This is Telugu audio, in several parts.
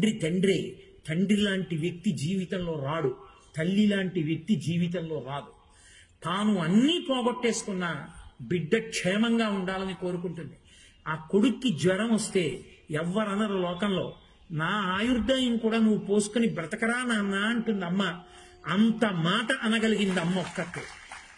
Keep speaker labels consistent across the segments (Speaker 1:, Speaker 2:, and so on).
Speaker 1: తండ్రి తండ్రే. తండ్రి లాంటి వ్యక్తి జీవితంలో రాడు, తల్లి లాంటి వ్యక్తి జీవితంలో రాదు. తాను అన్నీ పోగొట్టేసుకున్న బిడ్డ క్షేమంగా ఉండాలని కోరుకుంటుంది. ఆ కొడుక్కి జ్వరం వస్తే ఎవ్వరనరు లోకంలో, నా ఆయుర్దాయం కూడా నువ్వు పోసుకుని బ్రతకరా నాన్న అంటుంది అమ్మ. అంత మాట అనగలిగింది అమ్మ ఒక్కతే.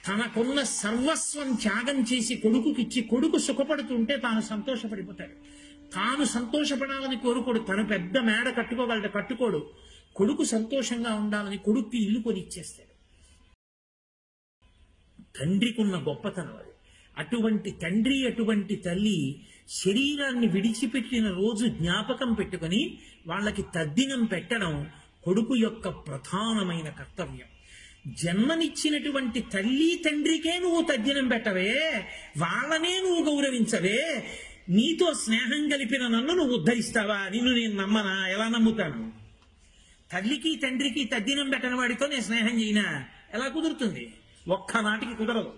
Speaker 1: తనకున్న సర్వస్వం త్యాగం చేసి కొడుకుకిచ్చి కొడుకు సుఖపడుతుంటే తాను సంతోషపడిపోతాడు. తాను సంతోషపడాలని కోరుకోడు. తను పెద్ద మేడ కట్టుకోగలడు, కట్టుకోడు. కొడుకు సంతోషంగా ఉండాలని కొడుక్కి ఇల్లు కొని ఇచ్చేస్తాడు. తండ్రికి ఉన్న గొప్పతనం అది. అటువంటి తండ్రి, అటువంటి తల్లి శరీరాన్ని విడిచిపెట్టిన రోజు జ్ఞాపకం పెట్టుకుని వాళ్ళకి తద్దినం పెట్టడం కొడుకు యొక్క ప్రధానమైన కర్తవ్యం. జన్మనిచ్చినటువంటి తల్లి తండ్రికే నువ్వు తద్దినం పెట్టవే, వాళ్ళనే నువ్వు గౌరవించవే, నీతో స్నేహం కలిపిన నన్ను నువ్వు ఉద్ధరిస్తావా? నిన్ను నేను నమ్మనా? ఎలా నమ్ముతాను? తల్లికి తండ్రికి తద్దినం పెట్టని వాడితో నేను స్నేహం చేయనా? ఎలా కుదురుతుంది? ఒక్కనాటికి కుదరదు.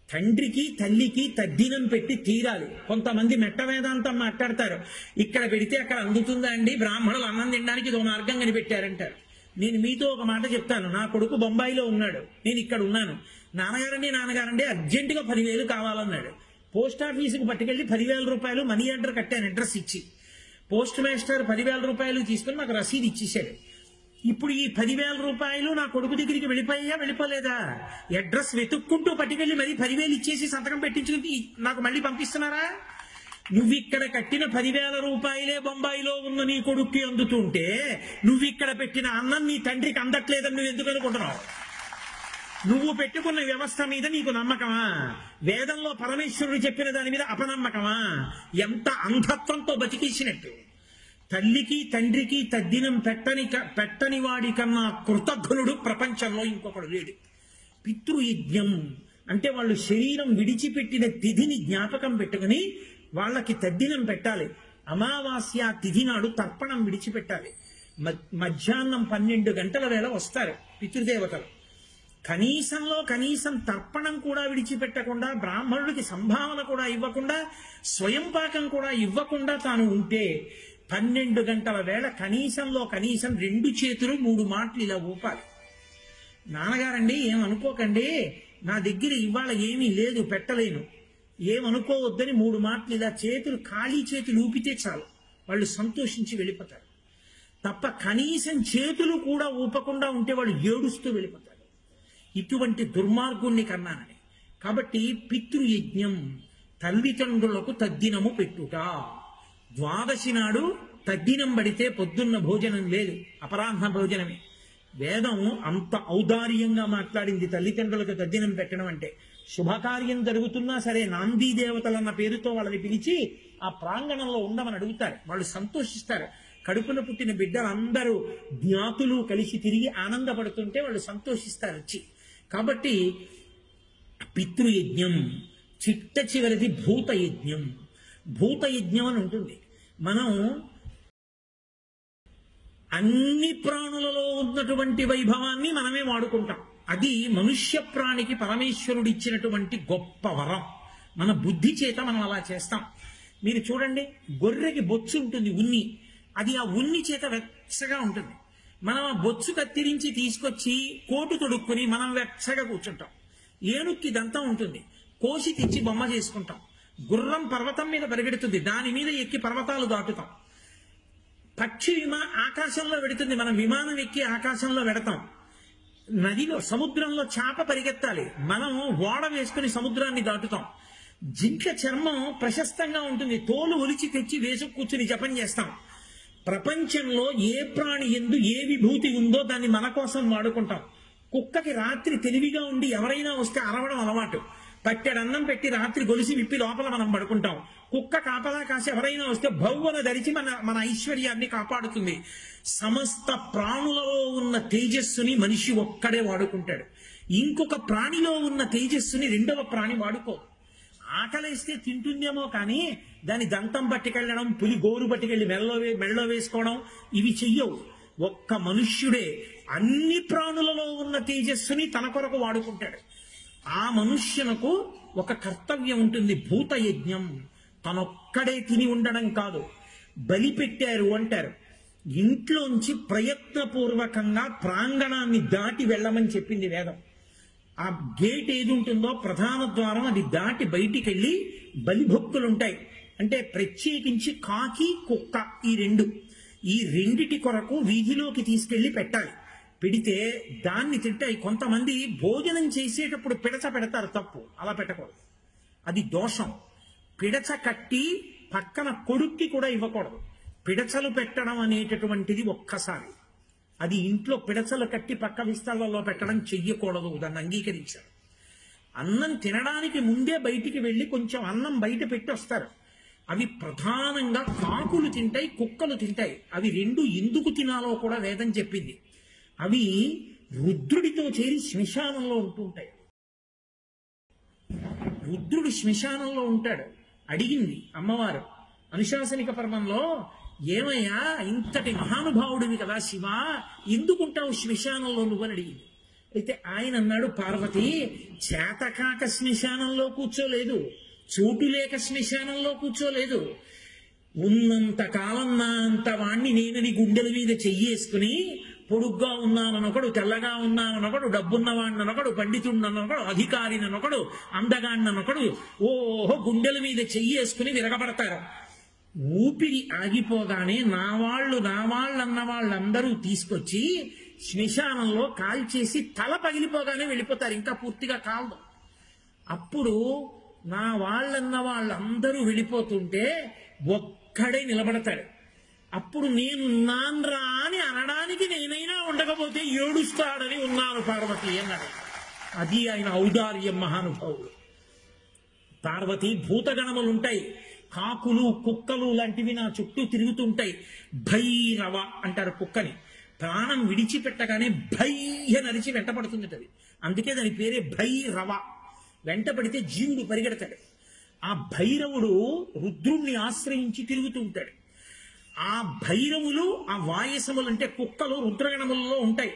Speaker 1: తండ్రికి తల్లికి తద్దినం పెట్టి తీరాలి. కొంతమంది మెట్ట వేదాంతం మాట్లాడతారు. ఇక్కడ పెడితే అక్కడ అందుతుందా అండి, బ్రాహ్మణులు అన్నం తినడానికి ఇదో మార్గం కనిపెట్టారంటారు. నేను మీతో ఒక మాట చెప్తాను. నా కొడుకు బొంబాయిలో ఉన్నాడు, నేను ఇక్కడ ఉన్నాను. నాన్నగారండి అర్జెంటుగా 10,000 కావాలన్నాడు. పోస్ట్ ఆఫీసుకు పట్టుకెళ్ళి 10,000 రూపాయలు మనీ ఆర్డర్ కట్టాను అడ్రస్ ఇచ్చి. పోస్ట్ మాస్టర్ 10,000 రూపాయలు తీసుకుని నాకు రసీదు ఇచ్చేసాడు. ఇప్పుడు ఈ 10,000 రూపాయలు నా కొడుకు దగ్గరికి వెళ్ళిపోయా, వెళ్ళిపోలేదా? అడ్రస్ వెతుక్కుంటూ పట్టుకెళ్ళి మరి 10,000 ఇచ్చేసి సంతకం పెట్టించుకుని నాకు మళ్ళీ పంపిస్తున్నారా? నువ్వు ఇక్కడ కట్టిన 10,000 రూపాయలే బొంబాయిలో ఉన్న నీ కొడుక్కి అందుతుంటే నువ్వు ఇక్కడ పెట్టిన అన్నం నీ తండ్రికి అందట్లేదని నువ్వు ఎందుకు అనుకుంటున్నావు? నువ్వు పెట్టుకున్న వ్యవస్థ మీద నీకు నమ్మకమా? వేదంలో పరమేశ్వరుడు చెప్పిన దాని మీద అపనమ్మకమా? ఎంత అంధత్వంతో బతికేసినట్టు. తల్లికి తండ్రికి తద్దినం పెట్టని వాడి కన్నా కృతజ్ఞుడు ప్రపంచంలో ఇంకొకడు లేడు. పితృయజ్ఞం అంటే వాళ్ళు శరీరం విడిచిపెట్టిన తిథిని జ్ఞాపకం పెట్టుకుని వాళ్ళకి తద్దినం పెట్టాలి. అమావాస్య తిథి నాడు తర్పణం విడిచిపెట్టాలి. మధ్యాహ్నం 12 గంటల వేళ వస్తారు పితృదేవతలు. కనీసం తర్పణం కూడా విడిచిపెట్టకుండా, బ్రాహ్మణుడికి సంభావన కూడా ఇవ్వకుండా, స్వయం పాకం కూడా ఇవ్వకుండా తాను ఉంటే 12 గంటల వేళ కనీసం 2 చేతులు 3 మాటలు ఇలా ఊపాలి. నాన్నగారండి ఏమనుకోకండి, నా దగ్గర ఇవాళ ఏమీ లేదు, పెట్టలేను, ఏమనుకోవద్దని 3 మాటలు ఇలా చేతులు, ఖాళీ చేతులు ఊపితే చాలు, వాళ్ళు సంతోషించి వెళ్ళిపోతారు. తప్ప కనీసం చేతులు కూడా ఊపకుండా ఉంటే వాళ్ళు ఏడుస్తూ వెళ్ళిపోతారు. ఇటువంటి దుర్మార్గుణ్ణి కన్నానని. కాబట్టి పితృయజ్ఞం, తల్లిదండ్రులకు తద్దినము పెట్టుట. ద్వాదశి నాడు తద్దినం పడితే పొద్దున్న భోజనం లేదు, అపరాహ్న భోజనమే. వేదం అంత ఔదార్యంగా మాట్లాడింది తల్లిదండ్రులకు తద్దినం పెట్టడం అంటే. శుభకార్యం జరుగుతున్నా సరే నాందీ దేవతలన్న పేరుతో వాళ్ళని పిలిచి ఆ ప్రాంగణంలో ఉండమని అడుగుతారు. వాళ్ళు సంతోషిస్తారు. కడుపున పుట్టిన బిడ్డలందరూ జ్ఞాతులు కలిసి తిరిగి ఆనందపడుతుంటే వాళ్ళు సంతోషిస్తారు వచ్చి. కాబట్టి పితృయజ్ఞం. చిట్ట చివరిది భూతయజ్ఞం. భూతయజ్ఞం అని ఉంటుంది. మనం అన్ని ప్రాణులలో ఉన్నటువంటి వైభవాన్ని మనమే వాడుకుంటాం. అది మనుష్య ప్రాణికి పరమేశ్వరుడు ఇచ్చినటువంటి గొప్ప వరం. మన బుద్ధి చేత మనం అలా చేస్తాం. మీరు చూడండి, గొర్రెకి బొచ్చు ఉంటుంది, ఉన్ని. అది ఆ ఉన్ని చేత వెచ్చగా ఉంటుంది. మనం ఆ బొచ్చు కత్తిరించి తీసుకొచ్చి కోటు తొడుక్కుని మనం వెచ్చగా కూర్చుంటాం. ఏనుక్కి దంతం ఉంటుంది, కోసి తెచ్చి బొమ్మ చేసుకుంటాం. గుర్రం పర్వతం మీద పరిగెడుతుంది, దాని మీద ఎక్కి పర్వతాలు దాటుతాం. పక్షి ఆకాశంలో వెడుతుంది, మనం విమానం ఎక్కి ఆకాశంలో వెడతాం. నదిలో సముద్రంలో చేప పరిగెత్తాలి, మనం ఓడ వేసుకుని సముద్రాన్ని దాటుతాం. జింక చర్మం ప్రశస్తంగా ఉంటుంది, తోలు ఒలిచి తెచ్చి వేసుకు కూర్చుని జపం చేస్తాం. ప్రపంచంలో ఏ ప్రాణి ఎందు ఏ విభూతి ఉందో దాన్ని మన కోసం వాడుకుంటాం. కుక్కకి రాత్రి తెలివిగా ఉండి ఎవరైనా వస్తే అరవడం అలవాటు. పట్టెడన్నం పెట్టి రాత్రి గొలిసి విప్పి లోపల మనం పడుకుంటాం. కుక్క కాపలా కాసి ఎవరైనా వస్తే భవ్వన ధరిచి మన ఐశ్వర్యాన్ని కాపాడుతుంది. సమస్త ప్రాణులలో ఉన్న తేజస్సుని మనిషి ఒక్కడే వాడుకుంటాడు. ఇంకొక ప్రాణిలో ఉన్న తేజస్సుని రెండవ ప్రాణి వాడుకోదు. ఆకలేస్తే తింటుందేమో కానీ దాని దంతం పట్టుకెళ్ళడం, పులి గోరు పట్టుకెళ్ళి మెడలో వేసుకోవడం ఇవి చెయ్యవు. ఒక్క మనుష్యుడే అన్ని ప్రాణులలో ఉన్న తేజస్సుని తన కొరకు వాడుకుంటాడు. ఆ మనుష్యునకు ఒక కర్తవ్యం ఉంటుంది, భూతయజ్ఞం. తనొక్కడే తిని ఉండడం కాదు, బలి పెట్టారు అంటారు. ఇంట్లోంచి ప్రయత్నపూర్వకంగా ప్రాంగణాన్ని దాటి వెళ్ళమని చెప్పింది వేదం. ఆ గేట్ ఏది ఉంటుందో ప్రధాన ద్వారం అది దాటి బయటికి వెళ్ళి బలిభక్తులుంటాయి. అంటే ప్రత్యేకించి కాకి కుక్క ఈ రెండిటి కొరకు వీధిలోకి తీసుకెళ్లి పెట్టాలి. పెడితే దాన్ని తింటాయి. కొంతమంది భోజనం చేసేటప్పుడు పిడచ పెడతారు, తప్పు, అలా పెట్టకూడదు, అది దోషం. పిడచ కట్టి పక్కన కొడుక్కి కూడా ఇవ్వకూడదు. పిడచలు పెట్టడం అనేటటువంటిది ఒక్కసారి, అది ఇంట్లో పిడచలు కట్టి పక్క విస్తాలలో పెట్టడం చెయ్యకూడదు, దాన్ని అంగీకరించారు. అన్నం తినడానికి ముందే బయటికి వెళ్ళి కొంచెం అన్నం బయట పెట్టి వస్తారు. అవి ప్రధానంగా కాకులు తింటాయి, కుక్కలు తింటాయి. అవి రెండు ఎందుకు తినాలో కూడా వేదం చెప్పింది. అవి రుద్రుడితో చేరి శ్మశానంలో ఉంటుంటాయి. రుద్రుడు శ్మశానంలో ఉంటాడు. అడిగింది అమ్మవారు అనుశాసనిక పర్వంలో, ఏమయ్యా ఇంతటి మహానుభావుడివి కదా శివ, ఎందుకుంటావు శ్మశానంలో నువ్వు అని అడిగింది. అయితే ఆయన అన్నాడు, పార్వతి చేతకాక శ్మశానంలో కూర్చోలేదు, చోటు లేక శ్మశానంలో కూర్చోలేదు. ఉన్నంత కాలం నా అంత వాణ్ణి నేనని గుండెల మీద చెయ్యేసుకుని, పొడుగ్గా ఉన్నానొకడు, తెల్లగా ఉన్నానొకడు, డబ్బున్నవాణ్ణనొకడు, పండితుడినొకడు, అధికారినొకడు, అందగాణ్ణనొకడు, ఓహో గుండెల మీద చెయ్యేసుకుని విరగబడతారు. ఊపిరి ఆగిపోగానే నా వాళ్ళు అన్న వాళ్ళందరూ తీసుకొచ్చి శ్మశానంలో కాల్చేసి తల పగిలిపోగానే వెళ్ళిపోతారు, ఇంకా పూర్తిగా కాదు. అప్పుడు నా వాళ్ళన్న వాళ్ళందరూ వెళ్ళిపోతుంటే ఒక్కడే నిలబడతాడు. అప్పుడు నేను నాన్రా అని అనడానికి నేనైనా ఉండకపోతే ఏడుస్తాడని ఉన్నాను పార్వతి అన్నాడు. అది ఆయన ఔదార్యం, మహానుభావుడు. పార్వతి భూతగణములుంటాయి, కాకులు కుక్కలు లాంటివి నా చుట్టూ తిరుగుతుంటాయి. భైరవ అంటారు కుక్కని. ప్రాణం విడిచిపెట్టగానే భయ్య నరిచి వెంటపడుతుంది అది, అందుకే దాని పేరే భైరవ. వెంటపడితే జీవుడు పరిగెడతాడు. ఆ భైరవుడు రుద్రుణ్ణి ఆశ్రయించి తిరుగుతూ ఉంటాడు. ఆ భైరవులు, ఆ వాయసములు అంటే కుక్కలు రుద్రగణములలో ఉంటాయి.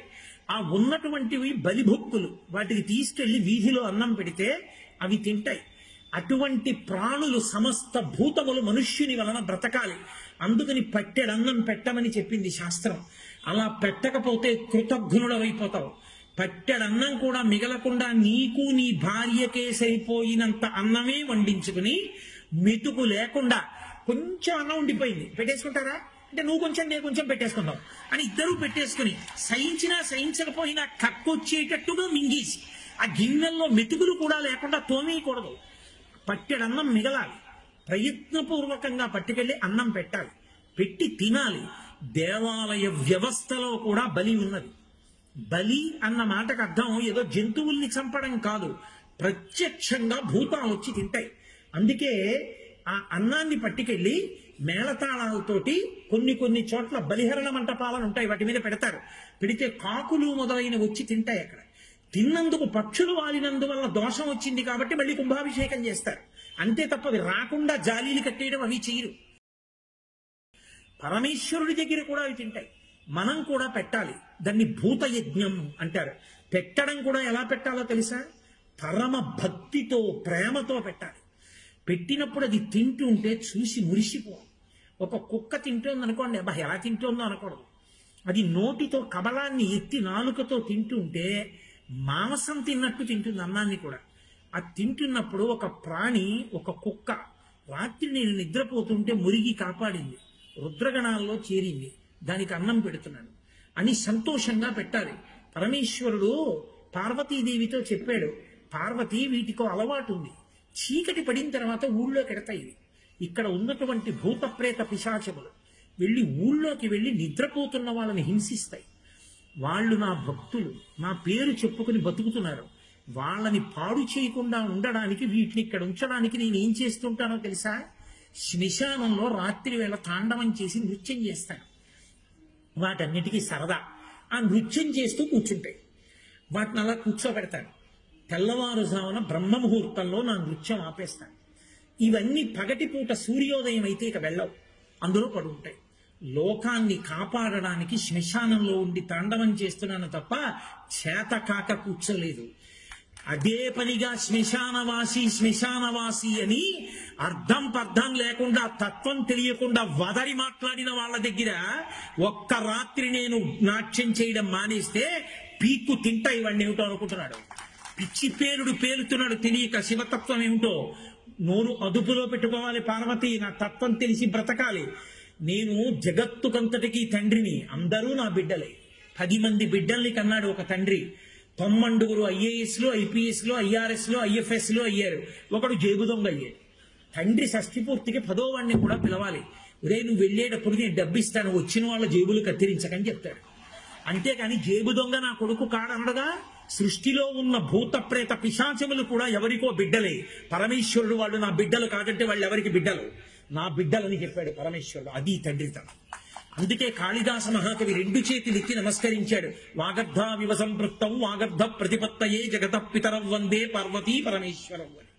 Speaker 1: ఆ ఉన్నటువంటివి బలిభక్తులు, వాటికి తీసుకెళ్లి వీధిలో అన్నం పెడితే అవి తింటాయి. అటువంటి ప్రాణులు సమస్త భూతములు మనుష్యుని వలన బ్రతకాలి, అందుకని పట్టెడన్నం పెట్టమని చెప్పింది శాస్త్రం. అలా పెట్టకపోతే కృతజ్ఞుడవైపోతావు. పట్టెడన్నం కూడా మిగలకుండా నీకు నీ భార్యకే సరిపోయినంత అన్నమే వండించుకుని, మెతుకు లేకుండా కొంచెం అన్నం ఉండిపోయింది పెట్టేసుకుంటారా అంటే, నువ్వు కొంచెం నేను కొంచెం పెట్టేసుకుందాం అని ఇద్దరూ పెట్టేసుకుని, సహించినా సహించకపోయినా కక్కొచ్చేటట్టుగా మింగేసి ఆ గిన్నెల్లో మెతుకులు కూడా లేకుండా తోమేయకూడదు. పట్టెడన్నం మిగలాలి. ప్రయత్నపూర్వకంగా పట్టుకెళ్ళి అన్నం పెట్టాలి, పెట్టి తినాలి. దేవాలయ వ్యవస్థలో కూడా బలి ఉన్నది. బలి అన్న మాటకు అర్థం ఏదో జంతువుల్ని చంపడం కాదు, ప్రత్యక్షంగా భూతాలు వచ్చి తింటాయి. అందుకే ఆ అన్నాన్ని పట్టుకెళ్ళి మేళతాళాలతోటి కొన్ని చోట్ల బలిహరణ మంటపాలను ఉంటాయి, వాటి మీద పెడతారు. పెడితే కాకులు మొదలైన వచ్చి తింటాయి. అక్కడ తిన్నందుకు పక్షులు వాలినందువల్ల దోషం వచ్చింది కాబట్టి మళ్ళీ కుంభాభిషేకం చేస్తారు, అంతే తప్ప అవి రాకుండా జాలీలు కట్టేయడం అవి చేయరు. పరమేశ్వరుడి దగ్గర కూడా అవి తింటాయి. మనం కూడా పెట్టాలి. దాన్ని భూతయజ్ఞం అంటారు. పెట్టడం కూడా ఎలా పెట్టాలో తెలుసా? పరమ భక్తితో ప్రేమతో పెట్టాలి. పెట్టినప్పుడు అది తింటుంటే చూసి మురిసిపో. ఒక కుక్క తింటోంది అనుకోండి, అబ్బా ఎలా తింటోందో అనకూడదు. అది నోటితో కబలాన్ని ఎత్తి నాలుకతో తింటుంటే మాంసం తిన్నట్టు తింటుంది అన్నాన్ని కూడా. అది తింటున్నప్పుడు ఒక ప్రాణి, ఒక కుక్క రాత్రి నేను నిద్రపోతుంటే మురిగి కాపాడింది, రుద్రగణాల్లో చేరింది, దానికి అన్నం పెడుతున్నాను అని సంతోషంగా పెట్టాలి. పరమేశ్వరుడు పార్వతీదేవితో చెప్పాడు, పార్వతి వీటికో అలవాటు ఉంది, చీకటి పడిన తర్వాత ఊళ్ళోకి ఎడతాయి. ఇక్కడ ఉన్నటువంటి భూత ప్రేత పిశాచములు వెళ్ళి ఊళ్ళోకి వెళ్ళి నిద్రపోతున్న వాళ్ళని హింసిస్తాయి. వాళ్ళు నా భక్తులు, నా పేరు చెప్పుకుని బతుకుతున్నారు, వాళ్ళని పాడు చేయకుండా ఉండడానికి వీటిని ఇక్కడ ఉంచడానికి నేను ఏం చేస్తుంటానో తెలుసా? శ్మశానంలో రాత్రి వేళ తాండవం చేసి నృత్యం చేస్తాను. వాటన్నిటికీ సరదా. ఆ నృత్యం చేస్తూ కూర్చుంటాయి. వాటిని అలా కూర్చోబెడతాను. తెల్లవారుజామున బ్రహ్మముహూర్తంలో నా నృత్యం ఆపేస్తాను. ఇవన్నీ పగటిపూట సూర్యోదయం అయితే ఇక వెళ్ళవు, అందులో పడి ఉంటాయి. లోకాన్ని కాపాడడానికి శ్మశానంలో ఉండి తాండవం చేస్తున్నాను తప్ప చేత కాక కూర్చోలేదు. అదే పనిగా శ్మశానవాసి అని అర్థం పర్థం లేకుండా తత్వం తెలియకుండా వదరి మాట్లాడిన వాళ్ళ దగ్గర ఒక్క రాత్రి నేను నాట్యం చేయడం మానేస్తే పీక్కు తింటా ఇవన్నీ ఏమిటో అనుకుంటున్నాడు. పిచ్చి పేలుతున్నాడు తెలియక శివతత్వం ఏమిటో. నోరు అదుపులో పెట్టుకోవాలి పార్వతి, నా తత్వం తెలిసి బ్రతకాలి. నేను జగత్తుకంతటికి తండ్రిని, అందరూ నా బిడ్డలే. 10 మంది బిడ్డల్ని కన్నాడు ఒక తండ్రి. 90 IASలు, IPSలు, IRSలు, IFSలు అయ్యారు. ఒకడు జేబు దొంగ అయ్యాడు. తండ్రి షష్ఠి పూర్తికి 10వ వాడిని కూడా పిలవాలి. ఒరే నువ్వు వెళ్ళేటప్పుడు నేను డబ్బిస్తాను, వచ్చిన వాళ్ళ జేబులు కత్తిరించకని చెప్తాడు. అంతేకాని జేబు దొంగ నా కొడుకు కాడనగా సృష్టిలో ఉన్న భూత ప్రేత పిశాచములు కూడా ఎవరికో బిడ్డలే. పరమేశ్వరుడు వాళ్ళు నా బిడ్డలు కాదంటే వాళ్ళు ఎవరికి బిడ్డలు? నా బిడ్డలని చెప్పాడు పరమేశ్వరుడు. అది తండ్రితనం. అందుకే కాళిదాస మహాకవి 2 చేతులెత్తి నమస్కరించాడు. వాగర్ధ వివ సంపృక్తం వాగర్ధ ప్రతిపత్తయే జగత పితరం వందే పార్వతీ పరమేశ్వరం అని.